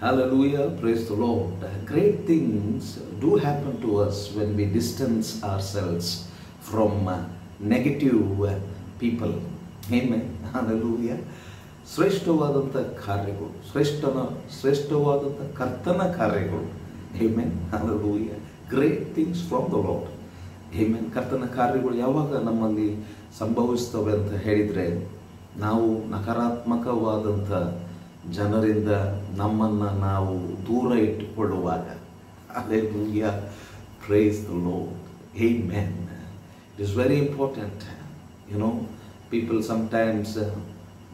Hallelujah, praise the Lord. Great things do happen to us when we distance ourselves from negative people. Amen. Hallelujah. ಶ್ರೇಷ್ಠವಾದಂಥ ಕಾರ್ಯಗಳು, ಶ್ರೇಷ್ಠವಾದಂಥ ಕರ್ತನ ಕಾರ್ಯಗಳು. Amen. Hallelujah. Great things from the Lord. Amen. ಕರ್ತನ ಕಾರ್ಯಗಳು ಯಾವಾಗ ನಮ್ಮಲ್ಲಿ ಸಂಭವಿಸ್ತವೆ ಅಂತ ಹೇಳಿದರೆ, ನಾವು ನಕಾರಾತ್ಮಕವಾದಂಥ ಜನರಿಂದ ನಮ್ಮನ್ನು ನಾವು ದೂರ ಇಟ್ಟುಕೊಳ್ಳುವಾಗ. Hallelujah. Praise the Lord. Amen. It is very important. People sometimes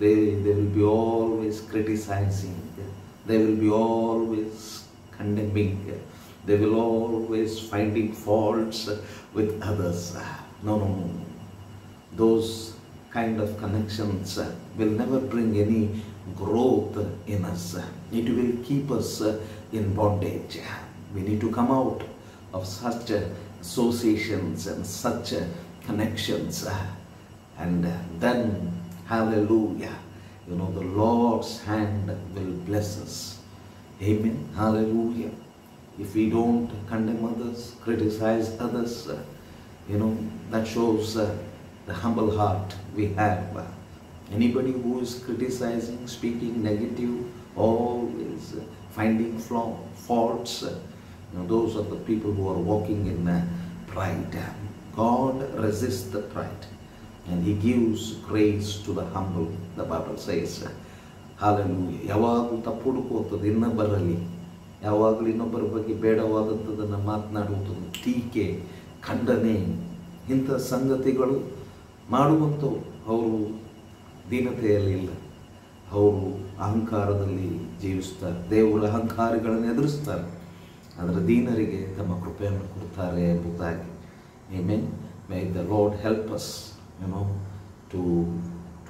they will be always criticizing. They will be always condemning. They will always finding faults with others. No. Those kind of connections will never bring any growth in us. It will keep us in bondage. We need to come out of such associations and such connections, and then hallelujah, the Lord's hand will bless us. Amen. Hallelujah. If we don't condemn others, criticize others, that shows the humble heart we have. Anybody who is criticizing, speaking negative, always finding faults, those are the people who are walking in pride. God resists the pride and He gives grace to the humble, the Bible says. Hallelujah. ಯಾವಾಗಲೂ ತಪ್ಪು ಹುಡುಕುವಂಥದ್ದು ಇನ್ನೊಬ್ಬರಲ್ಲಿ, ಯಾವಾಗಲೂ ಇನ್ನೊಬ್ಬರ ಬಗ್ಗೆ ಬೇಡವಾದಂಥದ್ದನ್ನು ಮಾತನಾಡುವಂಥದ್ದು, ಟೀಕೆ, ಖಂಡನೆ, ಇಂಥ ಸಂಗತಿಗಳು ಮಾಡುವಂಥವು. ಅವರು ದೀನತೆಯಲ್ಲಿ ಇಲ್ಲ, ಅವರು ಅಹಂಕಾರದಲ್ಲಿ ಜೀವಿಸ್ತಾರೆ. ದೇವರ ಅಹಂಕಾರಿಗಳನ್ನು ಎದುರಿಸ್ತಾರೆ, ಆದರೆ ದೀನರಿಗೆ ತಮ್ಮ ಕೃಪೆಯನ್ನು ಕೊಡ್ತಾರೆ ಎಂಬುದಾಗಿ. Amen. May the Lord help us,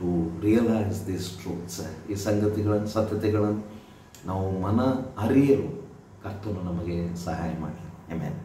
to realize these truths. ಈ ಸಂಗತಿಗಳನ್ನು, ಸತ್ಯತೆಗಳನ್ನು ನಾವು ಮನ ಅರಿಯಲು ಕರ್ತನು ನಮಗೆ ಸಹಾಯ ಮಾಡಿ. Amen.